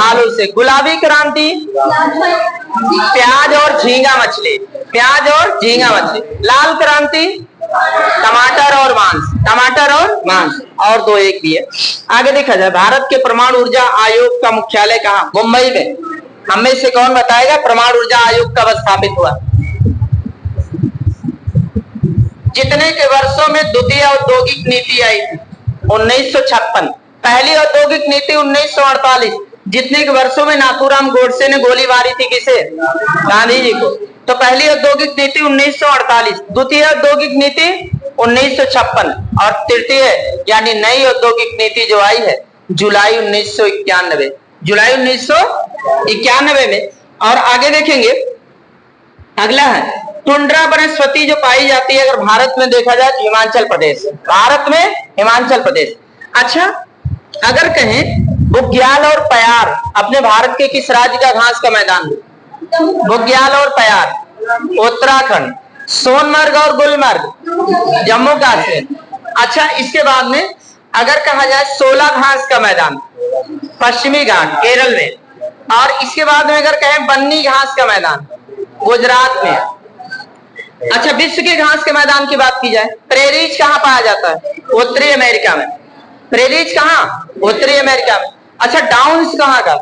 आलू से। गुलाबी क्रांति प्याज और झींगा मछली। प्याज और झींगा मछली। लाल क्रांति टमाटर और मांस। टमाटर और मांस। और दो एक भी है। आगे देखा जाए, भारत के परमाणु ऊर्जा आयोग का मुख्यालय कहाँ? मुंबई में। हमें से कौन बताएगा परमाणु ऊर्जा आयोग कब स्थापित हुआ? जितने के वर्षों में द्वितीय औद्योगिक नीति आई थी 1956। पहली औद्योगिक नीति 1948। जितने के वर्षों में नाथूराम गोडसे ने गोली मारी थी किसे? गांधी जी को। तो पहली औद्योगिक नीति 1948, द्वितीय औद्योगिक नीति 1956 और तृतीय यानी नई औद्योगिक नीति जो आई है जुलाई 1991। जुलाई 1991 में। और आगे देखेंगे, अगला है टुंड्रा वनस्पति जो पाई जाती है अगर भारत में देखा जाए तो हिमाचल प्रदेश। भारत में हिमाचल प्रदेश। अच्छा, अगर कहें बुग्याल और प्यार अपने भारत के किस राज्य का घास का मैदान? बुग्याल और प्यार उत्तराखंड। सोनमर्ग और गुलमर्ग जम्मू कश्मीर। अच्छा, इसके बाद में अगर कहा जाए 16 घास का मैदान पश्चिमी घाट केरल में। और इसके बाद में अगर कहें बन्नी घास का मैदान गुजरात में। अच्छा, विश्व के घास के मैदान की बात की जाए, प्रेरीज कहाँ पाया जाता है? उत्तरी अमेरिका में। प्रेरीज कहाँ? उत्तरी अमेरिका में। अच्छा, डाउन्स कहाँ का?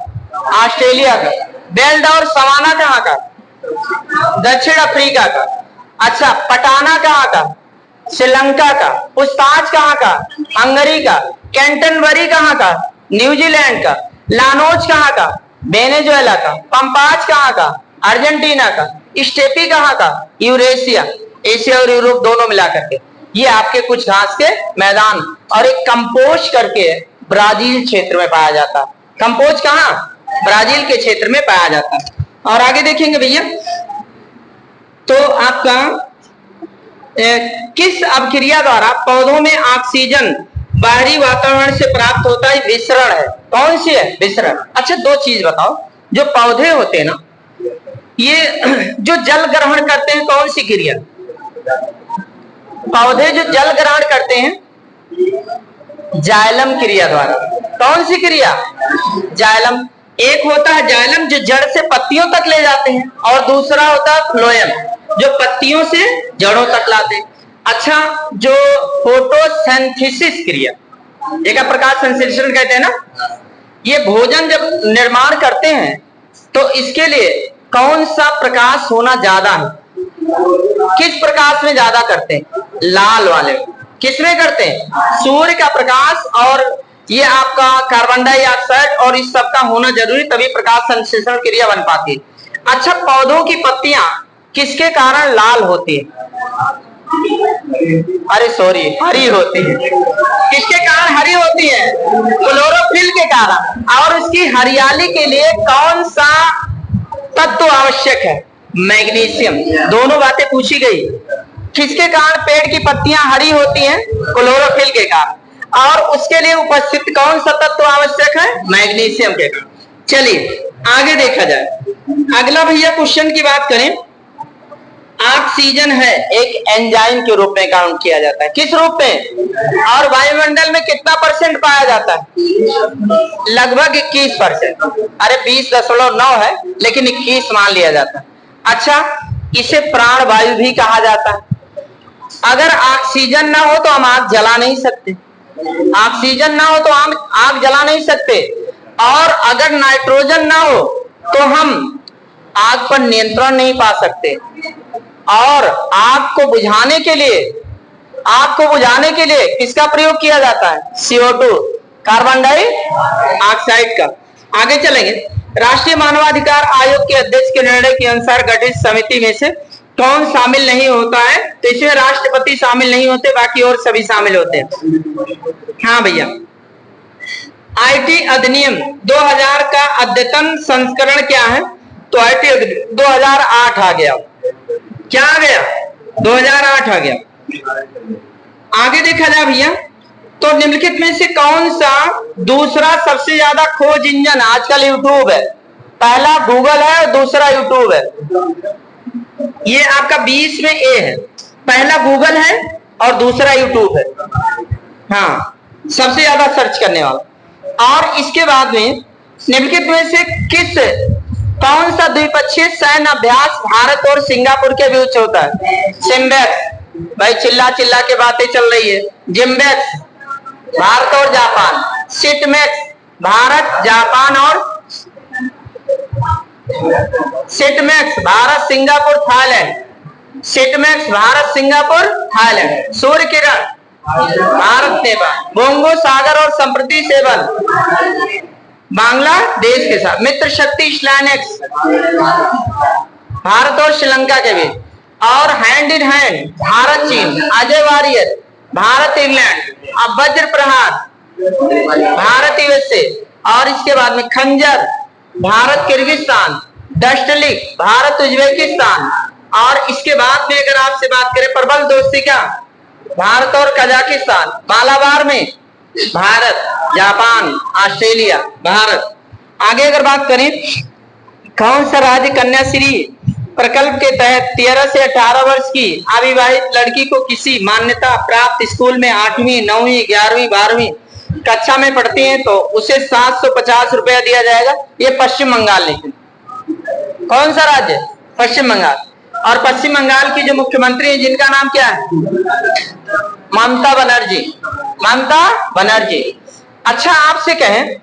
ऑस्ट्रेलिया का। बेल्ट और सवाना कहाँ का? दक्षिण अफ्रीका का। अच्छा, पटाना कहाँ का? श्रीलंका का। पुछताछ कहाँ का? हंगरी का। कैंटनबरी कहाँ का? न्यूजीलैंड का। लानोज कहाँ का? वेनेजुएला का। पंपाच कहाँ का? अर्जेंटीना का। स्टेपी कहाँ का? यूरेशिया। एशिया और यूरोप दोनों मिलाकर के। ये आपके कुछ घास के मैदान। और एक कंपोज करके ब्राजील क्षेत्र में पाया जाता है। कंपोज कहाँ? ब्राजील के क्षेत्र में पाया जाता है। और आगे देखेंगे भैया, तो आपका किस अभिक्रिया द्वारा पौधों में ऑक्सीजन बाहरी वातावरण से प्राप्त होता है? विसरण है। कौन सी है? विसरण। अच्छा, दो चीज बताओ, जो पौधे होते हैं ना, ये जो जल ग्रहण करते हैं कौन सी क्रिया? पौधे जो जल ग्रहण करते हैं जाइलम क्रिया द्वारा। कौन सी क्रिया? जाइलम। एक होता है जाइलम जो जड़ से पत्तियों तक ले जाते हैं, और दूसरा होता है फ्लोएम जो पत्तियों से जड़ों तक लाते हैं। अच्छा, जो फोटोसिंथेसिस क्रिया, एक प्रकाश संश्लेषण कहते हैं ना, ये भोजन जब निर्माण करते हैं तो इसके लिए कौन सा प्रकाश होना ज्यादा है? किस प्रकाश में ज्यादा करते हैं? लाल वाले। किसमें करते हैं? सूर्य का प्रकाश और ये आपका कार्बन डाइऑक्साइड और इस सब का होना जरूरी, तभी प्रकाश संश्लेषण क्रिया बन पाती है। अच्छा, पौधों की पत्तियां किसके कारण लाल होती है? अरे सॉरी, हरी होती है। किसके कारण हरी होती है? क्लोरोफिल के कारण। और उसकी हरियाली के लिए कौन सा तत्व आवश्यक है? मैग्नीशियम। दोनों बातें पूछी गई। किसके कारण पेड़ की पत्तियां हरी होती हैं? क्लोरोफिल के कारण। और उसके लिए उपस्थित कौन सा तत्व आवश्यक है? मैग्नीशियम के कारण। चलिए आगे देखा जाए। अगला भैया क्वेश्चन की बात करें, ऑक्सीजन है एक एंजाइम के रूप में काउंट किया जाता है। किस रूप में? और वायुमंडल में कितना % पाया जाता है? लगभग 21%। अरे 20.9 है, लेकिन 21 मान लिया जाता है। अच्छा, इसे प्राण वायु भी कहा जाता है। अगर ऑक्सीजन ना हो तो हम आग जला नहीं सकते। ऑक्सीजन ना हो तो हम आग जला नहीं सकते। और अगर नाइट्रोजन ना हो तो हम आग पर नियंत्रण नहीं पा सकते। और आग को बुझाने के लिए किसका प्रयोग किया जाता है? CO2, कार्बन डाइऑक्साइड का। आगे चलेंगे। राष्ट्रीय मानवाधिकार आयोग के अध्यक्ष के निर्णय के अनुसार गठित समिति में से कौन शामिल नहीं होता है? तो इसमें राष्ट्रपति शामिल नहीं होते, बाकी और सभी शामिल होते हैं। हाँ भैया, आईटी अधिनियम 2000 का अद्यतन संस्करण क्या है? तो आईटी अधिनियम 2008 आ गया। क्या आ गया? 2008 आ गया। आगे देखा जाए भैया, तो निम्नलिखित में से कौन सा दूसरा सबसे ज्यादा खोज इंजन आजकल यूट्यूब है? पहला गूगल है और दूसरा यूट्यूब है। ये आपका 20 में ए है, पहला गूगल है और दूसरा यूट्यूब है। हाँ, सबसे ज्यादा सर्च करने वाला। और इसके बाद में निम्नलिखित में से कौन सा द्विपक्षीय सैन्य अभ्यास भारत और सिंगापुर के बीच होता है? सिम्बेक्स। भाई चिल्ला चिल्ला के बातें चल रही है। जिम्बेक्स भारत और जापान, सिटमैक्स भारत जापान और SITMEX Bharat Singapore Thailand, SITMEX Bharat Singapore Thailand. Surya Kiran Bharat Nepal, Bongo Sagar और संप्रति सेवन बांग्लादेश के साथ। मित्र शक्ति स्लैनेक्स भारत और श्रीलंका के बीच। और हैंड इन हैंड भारत चीन, अजय वारियर भारत इंग्लैंड, अब वज्र प्रहार भारत यूएसए। और इसके बाद में खंजर भारत किर्गिस्तान, डस्टलिक भारत उज्बेकिस्तान। और इसके बाद में अगर आपसे बात करें प्रबल दोस्ती का, भारत और कजाकिस्तान। मालाबार में भारत, जापान, ऑस्ट्रेलिया, भारत। आगे अगर बात करें, कौन सा राज्य कन्याश्री प्रकल्प के तहत 13 से 18 वर्ष की अविवाहित लड़की को किसी मान्यता प्राप्त स्कूल में 8वीं, 9वीं, 11वीं, 12वीं कक्षा में पढ़ती हैं तो उसे 750 रुपया दिया जाएगा? ये पश्चिम बंगाल। लेकिन कौन सा राज्य? पश्चिम बंगाल। और पश्चिम बंगाल की जो मुख्यमंत्री है जिनका नाम क्या है? ममता बनर्जी, ममता बनर्जी। अच्छा, आपसे कहें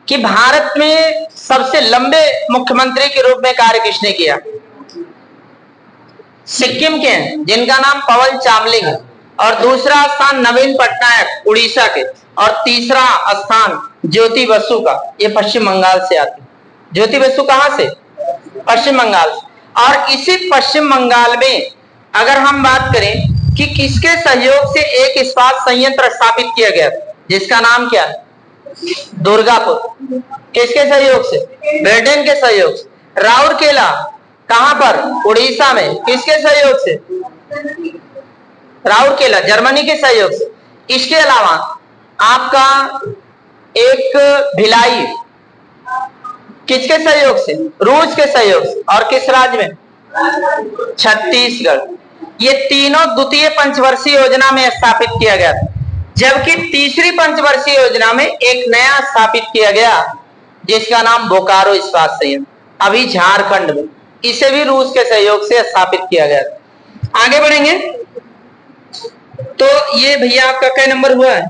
कि भारत में सबसे लंबे मुख्यमंत्री के रूप में कार्य किसने किया? सिक्किम के हैं जिनका नाम पवन चामलिंग है। और दूसरा स्थान नवीन पटनायक उड़ीसा के। और तीसरा स्थान ज्योति बसु का, ये पश्चिम बंगाल से आती है। ज्योति बसु कहां से? पश्चिम बंगाल से। और इसी पश्चिम बंगाल में अगर हम बात करें कि किसके सहयोग से एक इस्पात संयंत्र स्थापित किया गया, जिसका नाम क्या है? दुर्गापुर। किसके सहयोग से? ब्रिटेन के सहयोग से। राउरकेला कहां पर? उड़ीसा में। किसके सहयोग से? राउरकेला जर्मनी के सहयोग से। इसके अलावा आपका एक भिलाई किसके सहयोग से? रूस के सहयोग से। और किस राज्य में? छत्तीसगढ़। ये तीनों द्वितीय पंचवर्षीय योजना में स्थापित किया गया था। जबकि तीसरी पंचवर्षीय योजना में एक नया स्थापित किया गया जिसका नाम बोकारो इस्पात संयंत्र, अभी झारखंड में। इसे भी रूस के सहयोग से स्थापित किया गया था। आगे बढ़ेंगे तो ये भैया आपका क्या नंबर हुआ है?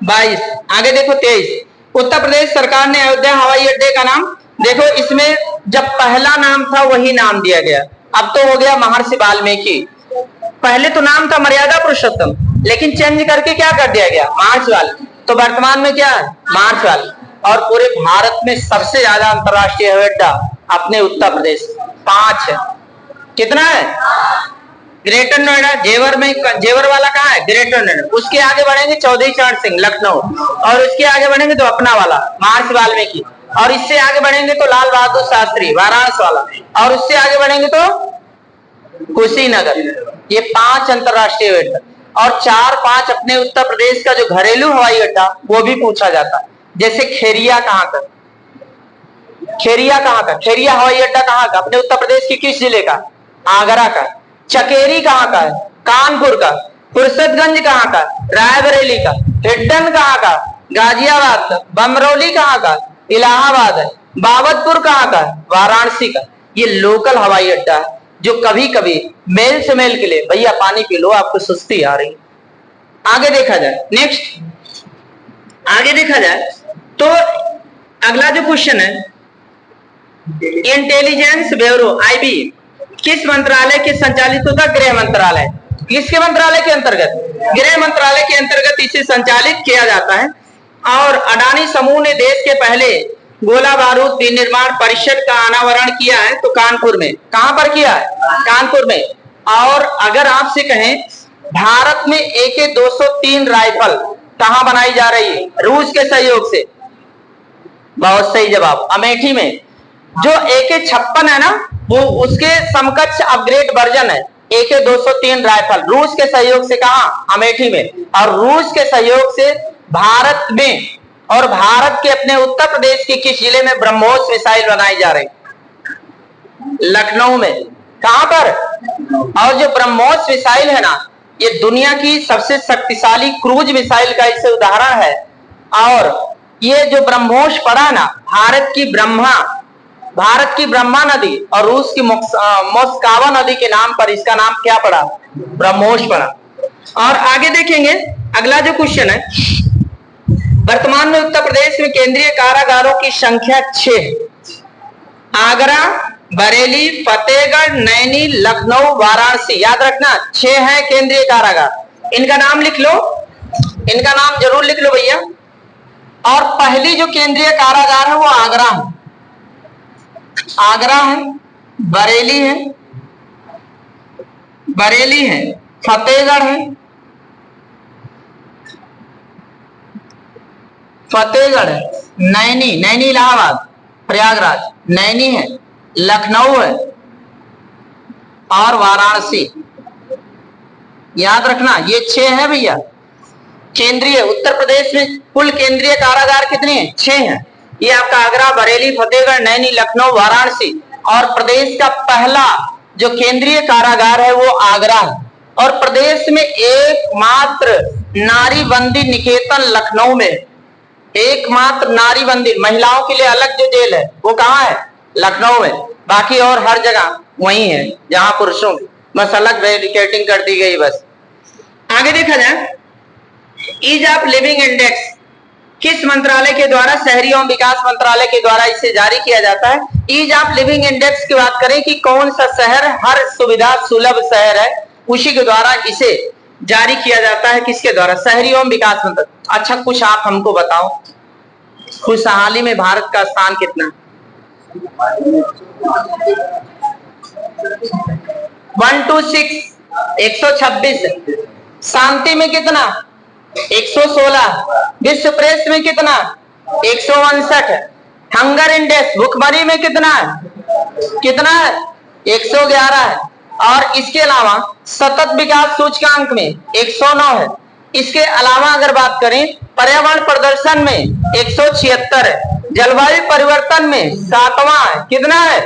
22। आगे देखो 23। उत्तर प्रदेश सरकार ने अयोध्या हवाई अड्डे का नाम, देखो इसमें जब पहला नाम था वही नाम दिया गया, अब तो हो गया महर्षि वाल्मीकि। पहले तो नाम था मर्यादा पुरुषोत्तम, लेकिन चेंज करके क्या कर दिया गया? महर्षि वाल्मीकि। तो वर्तमान में क्या है? महर्षि वाल्मीकि। और पूरे भारत में सबसे ज्यादा अंतरराष्ट्रीय हवाई अड्डा अपने उत्तर प्रदेश 5 है। कितना है? ग्रेटर नोएडा, जेवर में, जेवर वाला कहाँ है? ग्रेटर नोएडा। उसके आगे बढ़ेंगे चौधरी चरण सिंह लखनऊ, और उसके आगे बढ़ेंगे तो अपना वाला महर्षि वाल्मीकि, और इससे आगे बढ़ेंगे तो लाल बहादुर शास्त्री वाराणसी वाला, और उससे आगे बढ़ेंगे तो कुशीनगर। ये 5 अंतरराष्ट्रीय हवाई अड्डा। और 4-5 अपने उत्तर प्रदेश का जो घरेलू हवाई अड्डा वो भी पूछा जाता है। जैसे खेरिया कहाँ का? खेरिया कहाँ का? खेरिया हवाई अड्डा कहाँ का? अपने उत्तर प्रदेश के किस जिले का? आगरा का। चकेरी कहाँ का है? कानपुर का। फुर्सतगंज कहाँ का? रायबरेली का। हिड्डन कहाँ का? गाजियाबाद का। बमरौली कहाँ का? इलाहाबाद है। बाबतपुर कहाँ का? वाराणसी का। ये लोकल हवाई अड्डा है जो कभी कभी मेल से मेल के लिए, भैया पानी पी लो आपको सुस्ती आ रही। आगे देखा जाए, नेक्स्ट आगे देखा जाए तो अगला जो क्वेश्चन है, इंटेलिजेंस ब्यूरो आईबी किस मंत्रालय के संचालित होता? गृह मंत्रालय। किसके मंत्रालय के अंतर्गत? गृह मंत्रालय के अंतर्गत इसे संचालित किया जाता है। और अडानी समूह ने देश के पहले गोला बारूद विनिर्माण परिषद का अनावरण किया है, तो कानपुर में। कहां पर किया है? कानपुर में। और अगर आपसे कहें भारत में AK-203 राइफल कहां बनाई जा रही है? रूस के सहयोग से। बहुत सही जवाब, अमेठी में। जो AK-56 है ना, वो उसके समकक्ष अपग्रेड वर्जन है AK-203 राइफल, रूस के सहयोग से। कहां? अमेठी में। और रूस के सहयोग से भारत में और भारत के अपने उत्तर प्रदेश के किस जिले में ब्रह्मोस मिसाइल बनाई जा रही? लखनऊ में। कहां पर? और जो ब्रह्मोस मिसाइल है ना, ये दुनिया की सबसे शक्तिशाली क्रूज मिसाइल का इससे उदाहरण है। और ये जो ब्रह्मोस पड़ा ना, भारत की ब्रह्मा नदी और रूस की मोस्कावा नदी के नाम पर इसका नाम क्या पड़ा? ब्रह्मोस पड़ा। और आगे देखेंगे, अगला जो क्वेश्चन है, वर्तमान में उत्तर प्रदेश में केंद्रीय कारागारों की संख्या 6 है। आगरा, बरेली, फतेहगढ़, नैनी, लखनऊ, वाराणसी। याद रखना 6 है केंद्रीय कारागार। इनका नाम लिख लो, इनका नाम जरूर लिख लो भैया। और पहली जो केंद्रीय कारागार है वो आगरा है, आगरा है, बरेली है, फतेहगढ़ है, नैनी इलाहाबाद, प्रयागराज, नैनी है, लखनऊ है और वाराणसी। याद रखना ये 6 है भैया केंद्रीय। उत्तर प्रदेश में कुल केंद्रीय कारागार कितने हैं? 6 हैं। ये आपका आगरा, बरेली, फतेहगढ़, नैनी, लखनऊ, वाराणसी। और प्रदेश का पहला जो केंद्रीय कारागार है वो आगरा है। और प्रदेश में एकमात्र नारी बंदी निकेतन लखनऊ में, एकमात्र नारी बंदी, महिलाओं के लिए अलग जो जेल है वो कहाँ है? लखनऊ में। बाकी और हर जगह वही है जहां पुरुषों की बस अलग बैरिकेडिंग कर दी गई। बस आगे देखा जाए, ईज ऑफ लिविंग इंडेक्स किस मंत्रालय के द्वारा, शहरी एवं विकास मंत्रालय के द्वारा इसे जारी किया जाता है? ईज ऑफ लिविंग इंडेक्स की बात करें कि कौन सा शहर हर सुविधा सुलभ शहर है, उसी के द्वारा इसे जारी किया जाता है। किसके द्वारा? शहरी एवं विकास मंत्रालय। अच्छा, कुछ आप हमको बताओ, खुशहाली में भारत का स्थान कितना? 126, 126। शांति में कितना? 116। विश्व प्रेस में कितना? 162। हंगर इंडेक्स, भुखमरी में कितना है? 111 है। और इसके अलावा सतत विकास सूचकांक में 109 है। इसके अलावा अगर बात करें पर्यावरण प्रदर्शन में 176 है। जलवायु परिवर्तन में 7वां है। कितना है?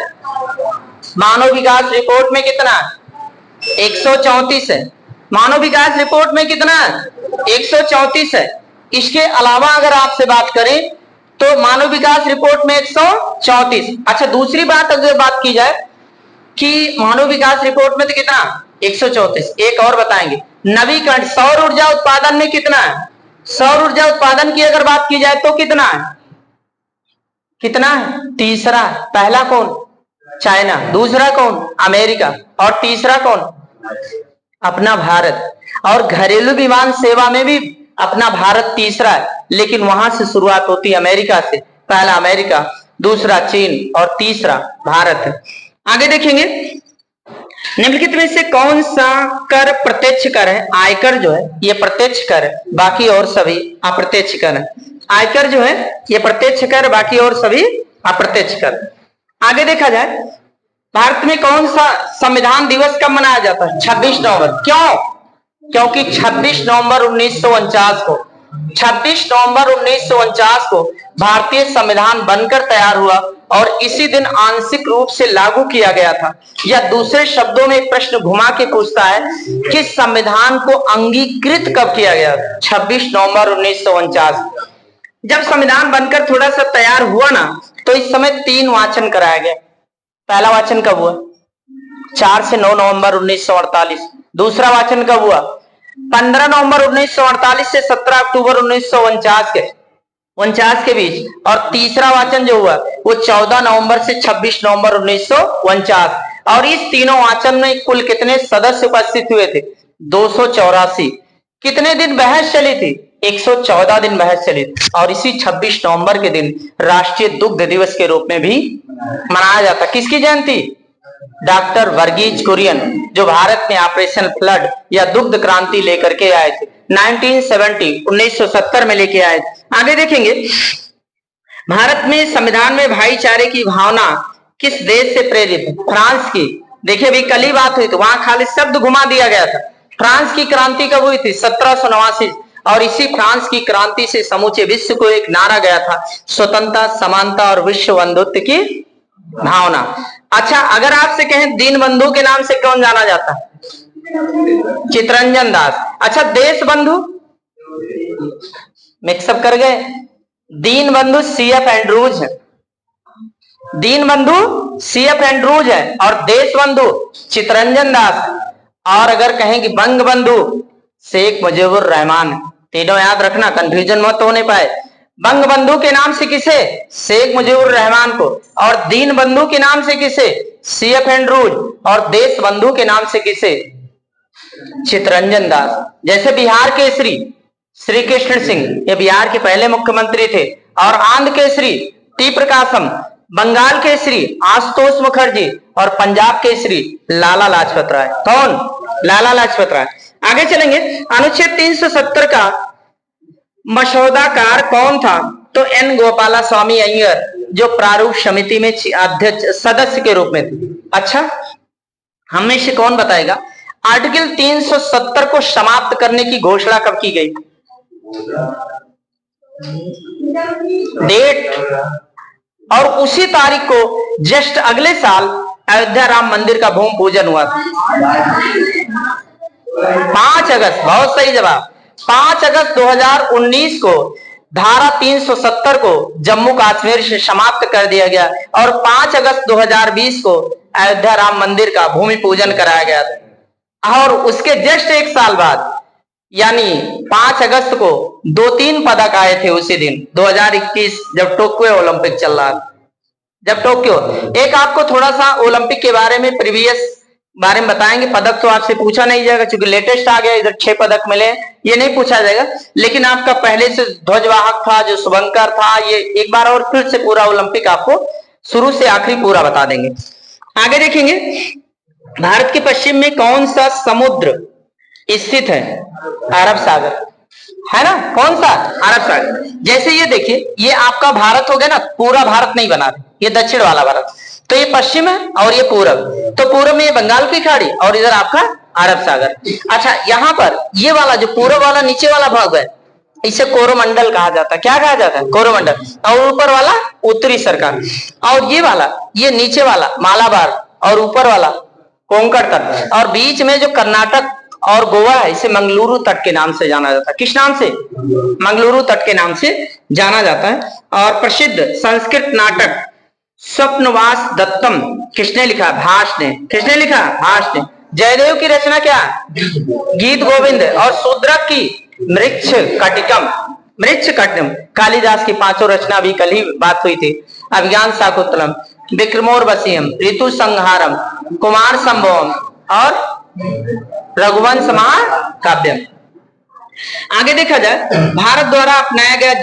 मानव विकास रिपोर्ट में कितना है? 134 है। मानव विकास रिपोर्ट में कितना है? 134 है। इसके अलावा अगर आपसे बात करें तो मानव विकास रिपोर्ट में 134। अच्छा, दूसरी बात अगर बात की जाए कि मानव विकास रिपोर्ट में तो कितना? 134। एक और बताएंगे, नवीकरण सौर ऊर्जा उत्पादन में कितना है? सौर ऊर्जा उत्पादन की अगर बात की जाए तो कितना है? कितना है? तीसरा है। पहला कौन? चाइना। दूसरा कौन? अमेरिका। और तीसरा कौन? अपना भारत। और घरेलू विमान सेवा में भी अपना भारत तीसरा है, लेकिन वहां से शुरुआत होती है अमेरिका से। पहला अमेरिका, दूसरा चीन और तीसरा भारत। आगे देखेंगे, निम्नलिखित में से कौन सा कर प्रत्यक्ष कर है? आयकर जो है ये प्रत्यक्ष कर है, बाकी और सभी अप्रत्यक्ष कर है। आयकर जो है ये प्रत्यक्ष कर, बाकी और सभी अप्रत्यक्ष कर। आगे देखा जाए, भारत में कौन सा संविधान दिवस कब मनाया जाता है? 26 नवंबर। क्यों? क्योंकि 26 नवंबर 1949 को 26 नवंबर 1949 को भारतीय संविधान बनकर तैयार हुआ और इसी दिन आंशिक रूप से लागू किया गया था। या दूसरे शब्दों में एक प्रश्न घुमा के पूछता है कि संविधान को अंगीकृत कब किया गया? 26 नवंबर 1949। जब संविधान बनकर थोड़ा सा तैयार हुआ ना, तो इस समय 3 वाचन कराया गया। पहला वाचन कब हुआ? 4 से 9 नवंबर 1948। दूसरा वाचन कब हुआ? 15 नवंबर 1948 से 17 अक्टूबर 1949 के बीच। और तीसरा वाचन जो हुआ वो 14 नवंबर से 26 नवंबर 1949। और इस तीनों वाचन में कुल कितने सदस्य उपस्थित हुए थे? 284। कितने दिन बहस चली थी? 114 दिन बहस चली और इसी 26 नवंबर के दिन राष्ट्रीय दुग्ध दिवस के रूप में भी मनाया जाता। किसकी जयंती? डॉक्टर वर्गीज कुरियन, जो भारत में ऑपरेशन फ्लड या दुग्ध क्रांति लेकर के आए थे 1970 में लेके आए थे। आगे देखेंगे, भारत में संविधान में भाईचारे की भावना किस देश से प्रेरित? फ्रांस की। देखिए अभी कल ही बात हुई तो वहां खाली शब्द घुमा दिया गया था। फ्रांस की क्रांति कब हुई थी? 1789, और इसी फ्रांस की क्रांति से समूचे विश्व को एक नारा गया था, स्वतंत्रता, समानता और विश्व बंधुत्व की भावना। अच्छा, अगर आपसे कहें दीन बंधु के नाम से कौन जाना जाता है? चित्तरंजन दास। अच्छा, देश बंधु मिक्सअप कर गए। दीन बंधु CF एंड्रूज है, दीन बंधु CF एंड्रूज है, और देश बंधु चित्तरंजन दास। और अगर कहें कि बंग बंधु शेख मुजीबुर रहमान। तीनों याद रखना, कंफ्यूजन मत होने पाए। बंग बंधु के नाम से किसे? शेख मुजीबुर रहमान को। और दीन बंधु के नाम से किसे? CF Andrews. और देश बंधु के नाम से किसे? चित्तरंजन दास। जैसे बिहार केसरी श्री कृष्ण सिंह, ये बिहार के पहले मुख्यमंत्री थे। और आंध्र केसरी टी प्रकाशम, बंगाल केसरी आशुतोष मुखर्जी, और पंजाब केसरी लाला लाजपत राय। कौन? लाला लाजपत राय। आगे चलेंगे, अनुच्छेद 370 का मसौदाकार कौन था? तो N गोपाला स्वामी अय्यर, जो प्रारूप समिति में अध्यक्ष सदस्य के रूप में थे। अच्छा, हमें से कौन बताएगा आर्टिकल 370 को समाप्त करने की घोषणा कब की गई? डेट। और उसी तारीख को जस्ट अगले साल अयोध्या राम मंदिर का भूमि पूजन हुआ था। 5 अगस्त, बहुत सही जवाब। 5 अगस्त 2019 को धारा 370 को जम्मू कश्मीर से समाप्त कर दिया गया और 5 अगस्त 2020 को अयोध्या राम मंदिर का भूमि पूजन कराया गया था। और उसके जस्ट एक साल बाद यानी 5 अगस्त को 2-3 पदक आए थे उसी दिन 2021, जब टोक्यो ओलंपिक चल रहा था। जब टोक्यो, एक आपको थोड़ा सा ओलंपिक के बारे में प्रीवियस बारे में बताएंगे। पदक तो आपसे पूछा नहीं जाएगा क्योंकि लेटेस्ट आ गया, इधर 6 पदक मिले, ये नहीं पूछा जाएगा। लेकिन आपका पहले से ध्वजवाहक था जो शुभंकर था, ये एक बार और फिर से पूरा ओलंपिक आपको शुरू से आखिरी पूरा बता देंगे। आगे देखेंगे, भारत के पश्चिम में कौन सा समुद्र स्थित है? अरब सागर, है ना? कौन सा? अरब सागर। जैसे ये देखिए, ये आपका भारत हो गया ना, पूरा भारत नहीं बना रहे, ये दक्षिण वाला भारत, तो ये पश्चिम है और ये पूरब। तो पूरब में ये बंगाल की खाड़ी और इधर आपका अरब सागर। अच्छा, यहाँ पर ये वाला जो पूरब वाला नीचे वाला भाग है, इसे कोरोमंडल कहा जाता है। क्या कहा जाता है? कोरोमंडल। और ऊपर वाला उत्तरी सरकार, और ये वाला, ये नीचे वाला मालाबार, और ऊपर वाला कोंकण तट, और बीच में जो कर्नाटक और गोवा है, इसे मंगलुरु तट के नाम से जाना जाता है। किस नाम से? मंगलुरु तट के नाम से जाना जाता है। और प्रसिद्ध संस्कृत नाटक स्वप्नवास दत्तम किसने लिखा? भास ने। किसने लिखा? भास ने। जयदेव की रचना क्या? गीत गोविंद। और शूद्रक की मृक्ष कटिकम, मृक्ष कटिकम। कालिदास की 5 रचना भी कल ही बात हुई थी। अभिज्ञान शाकुंतलम, विक्रमोर्वशीयम, ऋतु संहारम, कुमार संभवम और रघुवंश महाकाव्यम। आगे देखा जाए, भारत द्वारा अपनाया गया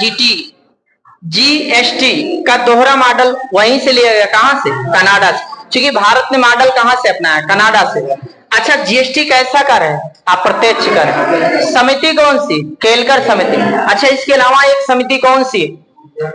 GST का दोहरा मॉडल वहीं से लिया गया। कहां से? कनाडा से। क्योंकि भारत ने मॉडल कहां से अपनाया? कनाडा से। अच्छा, GST कैसा कर है? अप्रत्यक्ष कर। समिति कौन सी? केलकर समिति। अच्छा, इसके अलावा एक समिति कौन सी?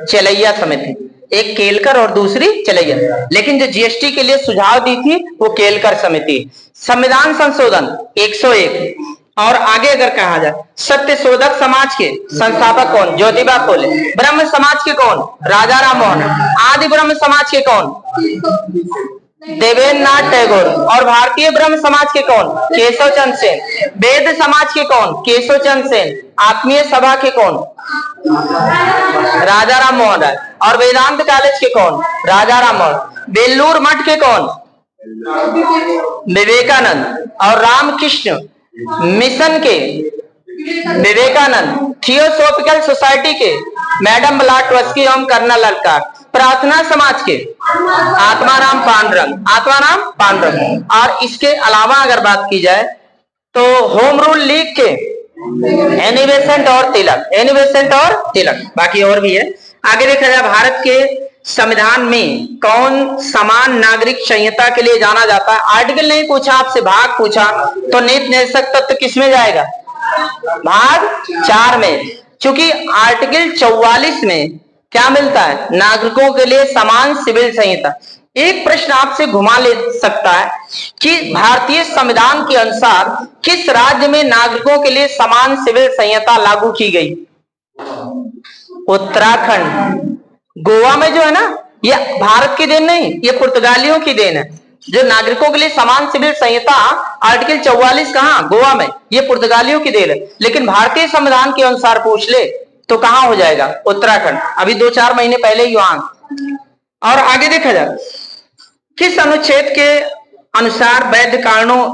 चलैया समिति। एक केलकर और दूसरी चलैया। लेकिन जो GST के लिए सुझाव दी थी वो केलकर समिति। संविधान संशोधन 101। और आगे अगर कहा जाए, सत्य शोधक समाज के संस्थापक कौन? ज्योतिबा फुले। ब्रह्म समाज के कौन? राजा राम मोहन। आदि ब्रह्म समाज के कौन? देवेंद्र नाथ टैगोर। और भारतीय ब्रह्म समाज के कौन? केशव चंद्र सेन। वेद समाज के कौन? केशव चंद्र सेन। आत्मीय सभा के कौन? राजा राम मोहन राय। और वेदांत कॉलेज के कौन? राजा राम मोहन। बेलूर मठ के कौन? विवेकानंद। और रामकृष्ण मिशन के विवेकानंद। थियोसोफिकल सोसाइटी के मैडम ब्लाटवस्की एवं कर्नल ललकार। प्रार्थना समाज के आत्माराम पांडुरंग। आत्माराम पांडुरंग। और इसके अलावा अगर बात की जाए तो होम रूल लीग के एनी बेसेंट और तिलक, एनी बेसेंट और तिलक, बाकी और भी है। आगे देखा जाए, भारत के संविधान में कौन समान नागरिक संहिता के लिए जाना जाता है? आर्टिकल नहीं पूछा आपसे, भाग पूछा, तो नीति निर्देशक तत्व किसमें जाएगा? भाग 4 में। क्योंकि आर्टिकल 44 में क्या मिलता है? नागरिकों के लिए समान सिविल संहिता। एक प्रश्न आपसे घुमा ले सकता है कि भारतीय संविधान के अनुसार किस राज्य में नागरिकों के लिए समान सिविल संहिता लागू की गई? उत्तराखंड। गोवा में जो है ना, ये भारत की देन नहीं, ये पुर्तगालियों की देन है। जो नागरिकों के लिए समान सिविल संहिता आर्टिकल 44 कहां? गोवा में, ये पुर्तगालियों की देन है। लेकिन भारतीय संविधान के अनुसार पूछ ले तो कहां हो जाएगा? उत्तराखंड। अभी 2-4 महीने पहले ही वहां। और आगे देखा जाए, किस अनुच्छेद के अनुसार वैध कारणों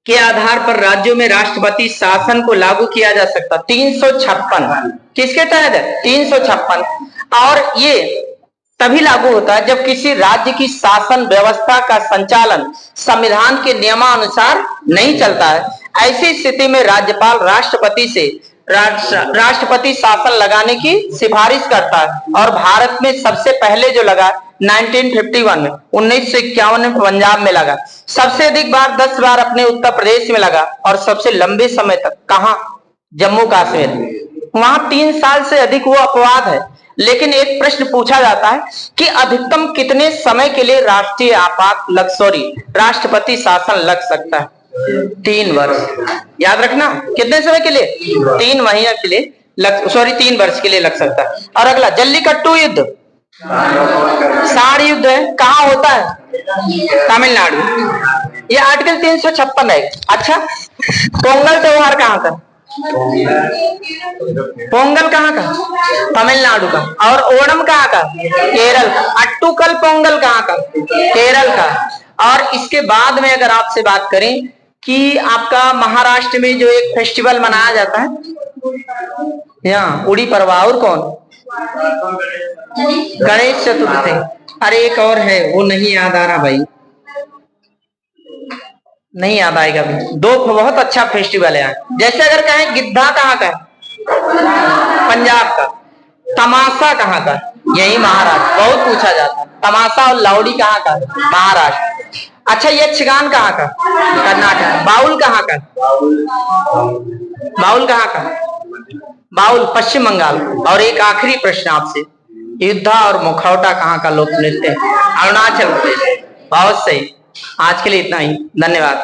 के आधार पर राज्यों में राष्ट्रपति शासन को लागू किया जा सकता? 356। किसके तहत है? 356। और ये तभी लागू होता है जब किसी राज्य की शासन व्यवस्था का संचालन संविधान के नियमानुसार नहीं चलता है। ऐसी स्थिति में राज्यपाल राष्ट्रपति से राष्ट्रपति शासन लगाने की सिफारिश करता है। और भारत में सबसे पहले जो लगा 1951 में, 1951 में पंजाब में लगा। सबसे अधिक बार 10 बार अपने उत्तर प्रदेश में लगा। और सबसे लंबे समय तक कहां? जम्मू कश्मीर। वहां 3 साल से अधिक वो अपवाद है। लेकिन एक प्रश्न पूछा जाता है कि अधिकतम कितने समय के लिए राष्ट्रपति शासन लग सकता है? 3 वर्ष। याद रखना, कितने समय के लिए? 3 महीने के लिए 3 वर्ष के लिए लग सकता है। और अगला, जल्लीकट्टू युद्ध, साड़ युद्ध है, कहाँ होता है? तमिलनाडु। ये आर्टिकल 356 है। अच्छा, पोंगल त्योहार कहाँ का? पोंगल कहाँ का? तमिलनाडु का। और ओणम कहाँ का? केरल का। अट्टूकल पोंगल कहाँ का? केरल का। और इसके बाद में अगर आपसे बात करें कि आपका महाराष्ट्र में जो एक फेस्टिवल मनाया जाता है, यहाँ उड़ी पर्व। और कौन? गणेश चतुर्थी। अरे एक और है, वो नहीं याद आ रहा भाई, नहीं याद आएगा भी। 2 बहुत अच्छा फेस्टिवल है। जैसे अगर कहें गिद्धा कहाँ का? पंजाब का। तमाशा कहाँ का? यही महाराष्ट्र। बहुत पूछा जाता है। तमाशा और लाउडी कहाँ का? महाराष्ट्र। अच्छा, यक्षगान कहाँ का? कर्नाटक। बाउल कहाँ का? बाउल कहाँ का? बाउल पश्चिम बंगाल। और एक आखिरी प्रश्न आपसे, युद्धा और मुखौटा कहाँ का लोक नृत्य? अरुणाचल प्रदेश। बहुत सही। आज के लिए इतना ही, धन्यवाद।